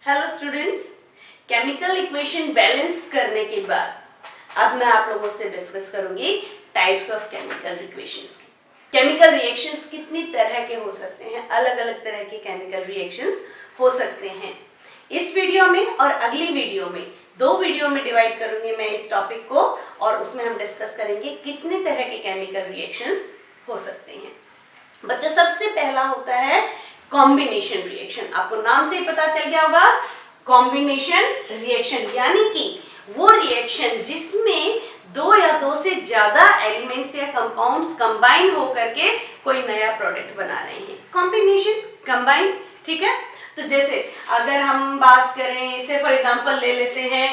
Hello students, chemical equation balance करने के बाद अब मैं आप लोगों से डिस्कस करूंगी टाइप्स ऑफ केमिकल इक्वेशंस की। केमिकल रिएक्शंस कितनी तरह के हो सकते हैं, अलग अलग तरह के केमिकल रिएक्शंस हो सकते हैं। इस वीडियो में और अगली वीडियो में, दो वीडियो में डिवाइड करूंगी मैं इस टॉपिक को, और उसमें हम डिस्कस करेंगे कितने तरह के केमिकल रिएक्शंस हो सकते हैं। बच्चों, सबसे पहला होता है कॉम्बिनेशन रिएक्शन। आपको नाम से ही पता चल गया होगा, कॉम्बिनेशन रिएक्शन यानी कि वो रिएक्शन जिसमें दो या दो से ज्यादा एलिमेंट्स या कंपाउंड्स कंबाइन होकर के कोई नया प्रोडक्ट बना रहे हैं। कॉम्बिनेशन, कंबाइन, ठीक है। तो जैसे अगर हम बात करें, इसे फॉर एग्जांपल ले लेते हैं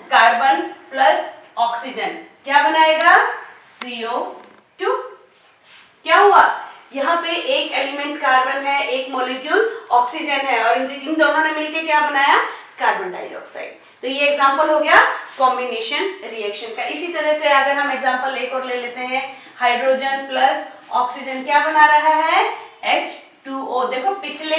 कार्बन प्लस ऑक्सीजन, क्या बनाएगा? CO2। क्या हुआ? यहाँ पे एक एलिमेंट कार्बन है, एक मॉलिक्यूल ऑक्सीजन है, और इन दोनों ने मिलकर क्या बनाया? Carbon dioxide. तो ये एग्जांपल हो गया कॉम्बिनेशन रिएक्शन का। इसी तरह से अगर हम एग्जांपल एक और ले लेते हैं, हाइड्रोजन प्लस ऑक्सीजन क्या बना रहा है? H2O। देखो पिछले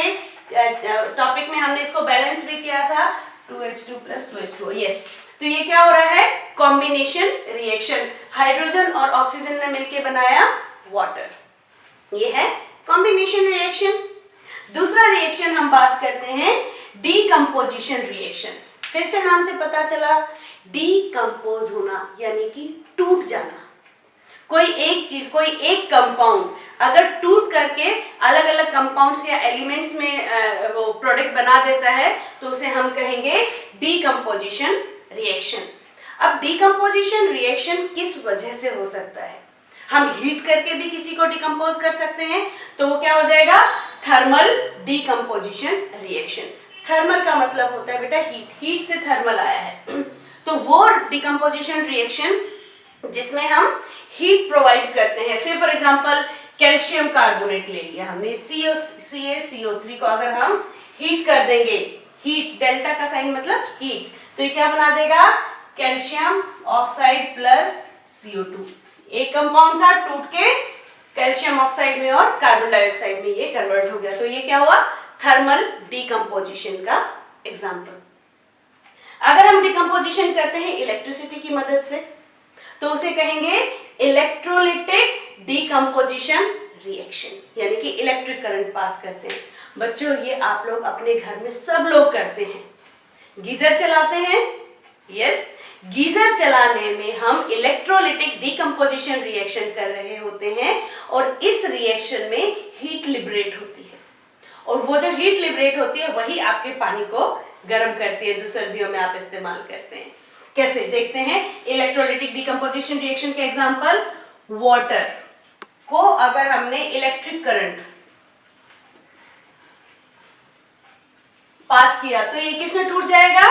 टॉपिक में हमने इसको बैलेंस भी किया था, 2H2 प्लस 2H2O। यस, तो ये क्या हो रहा है? Combination reaction. हाइड्रोजन और ऑक्सीजन ने मिलकर बनाया वाटर। ये है कॉम्बिनेशन रिएक्शन। दूसरा रिएक्शन हम बात करते हैं डीकंपोजिशन रिएक्शन। फिर से नाम से पता चला, डीकंपोज होना यानी कि टूट जाना। कोई एक चीज, कोई एक कंपाउंड अगर टूट करके अलग अलग कंपाउंड्स या एलिमेंट्स में वो प्रोडक्ट बना देता है तो उसे हम कहेंगे डीकंपोजिशन रिएक्शन। अब डीकंपोजिशन रिएक्शन किस वजह से हो सकता है? हम हीट करके भी किसी को डिकम्पोज कर सकते हैं, तो वो क्या हो जाएगा? Thermal decomposition reaction. थर्मल का मतलब होता है बेटा हीट, हीट से थर्मल आया है। तो वो डीकंपोजिशन रिएक्शन जिसमें हम हीट प्रोवाइड करते हैं। से फॉर एग्जांपल कैल्शियम कार्बोनेट ले लिया हमने, CaCO3 को अगर हम हीट कर देंगे, हीट, डेल्टा का साइन मतलब हीट, तो ये क्या बना देगा? Calcium oxide plus CO2। एक कंपाउंड था, टूट के कैल्शियम ऑक्साइड में और कार्बन डाइऑक्साइड में ये कन्वर्ट हो गया। तो ये क्या हुआ? थर्मल डीकंपोजिशन का एग्जांपल। अगर हम डीकंपोजिशन करते हैं इलेक्ट्रिसिटी की मदद से तो उसे कहेंगे इलेक्ट्रोलिटिक डीकंपोजिशन रिएक्शन, यानी कि इलेक्ट्रिक करंट पास करते हैं। बच्चों, ये आप लोग अपने घर में सब लोग करते हैं। गीजर चलाते हैं, यस, गीजर चलाने में हम इलेक्ट्रोलिटिक डीकंपोजिशन रिएक्शन कर रहे होते हैं, और इस रिएक्शन में हीट लिबरेट होती है, और वो जो हीट लिबरेट होती है वही आपके पानी को गर्म करती है, जो सर्दियों में आप इस्तेमाल करते हैं। कैसे देखते हैं इलेक्ट्रोलिटिक डीकंपोजिशन रिएक्शन के एग्जांपल। वाटर को अगर हमने इलेक्ट्रिक करंट पास किया तो ये किसमें टूट जाएगा?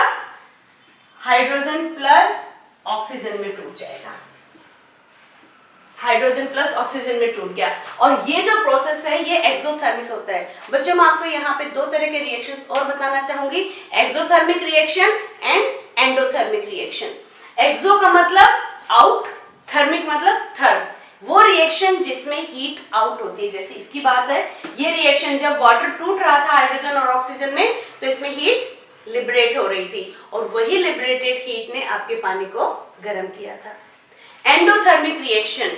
हाइड्रोजन प्लस ऑक्सीजन में टूट जाएगा। हाइड्रोजन प्लस ऑक्सीजन में टूट गया, और ये जो प्रोसेस है ये एक्सोथर्मिक होता है। बच्चों, मैं आपको यहाँ पे दो तरह के रिएक्शंस और बताना चाहूंगी, exothermic reaction and endothermic reaction. Exo का मतलब आउट, थर्मिक मतलब थर्म। वो रिएक्शन जिसमें हीट आउट होती है, जैसे इसकी बात है, ये रिएक्शन जब वाटर टूट रहा था हाइड्रोजन और ऑक्सीजन में तो इसमें हीट लिबरेट हो रही थी, और वही लिबरेटेड हीट ने आपके पानी को गर्म किया था। एंडोथर्मिक रिएक्शन,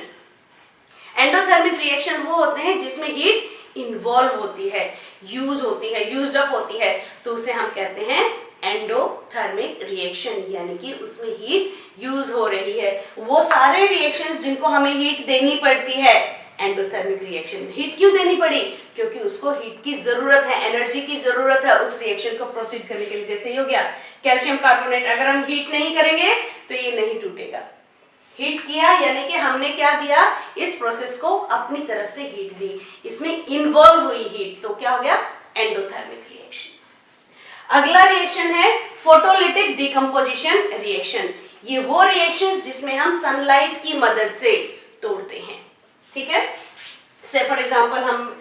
एंडोथर्मिक रिएक्शन वो होते हैं जिसमें हीट इन्वॉल्व होती है, यूज होती है, यूज्ड अप होती है, तो उसे हम कहते हैं एंडोथर्मिक रिएक्शन, यानी कि उसमें हीट यूज हो रही है। वो सारे रिएक्शंस जिनको हमें हीट देनी पड़ती है, एंडोथर्मिक रिएक्शन। हीट क्यों देनी पड़ी? क्योंकि उसको हीट की जरूरत है, एनर्जी की जरूरत है उस रिएक्शन को प्रोसीड करने के लिए। जैसे ही हो गया कैल्शियम कार्बोनेट, अगर हम हीट नहीं करेंगे तो ये नहीं टूटेगा। हीट किया यानी कि हमने क्या दिया? इस प्रोसेस को अपनी तरफ से हीट दी, इसमें इन्वॉल्व हुई हीट, तो क्या हो गया? Endothermic reaction. अगला रिएक्शन है फोटोलिटिक डीकंपोजिशन रिएक्शन। ये वो रिएक्शंस जिसमें हम सनलाइट की मदद से तोड़ते हैं, ठीक है। से फॉर एग्जांपल हम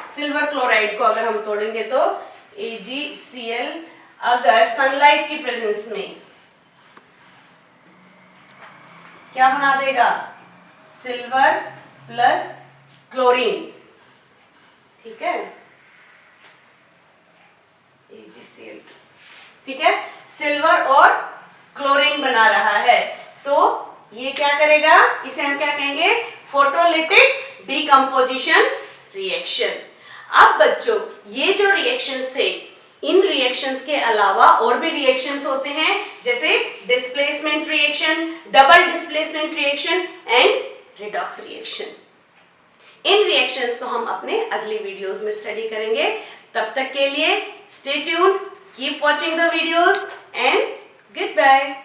सिल्वर क्लोराइड को अगर हम तोड़ेंगे तो AgCl अगर सनलाइट की प्रेजेंस में क्या बना देगा? सिल्वर प्लस क्लोरीन, ठीक है, AgCl, ठीक है, सिल्वर और क्लोरीन बना रहा है। तो ये क्या करेगा, इसे हम क्या कहेंगे, फोटोलिटिक डिकम्पोजिशन रिएक्शन। अब बच्चों ये जो रिएक्शंस थे, इन रिएक्शंस के अलावा और भी रिएक्शंस होते हैं, जैसे displacement reaction, double displacement reaction and redox reaction. In reactions को हम अपने अगली वीडियोस में स्टडी करेंगे। तब तक के लिए stay tuned, keep watching the videos and good bye.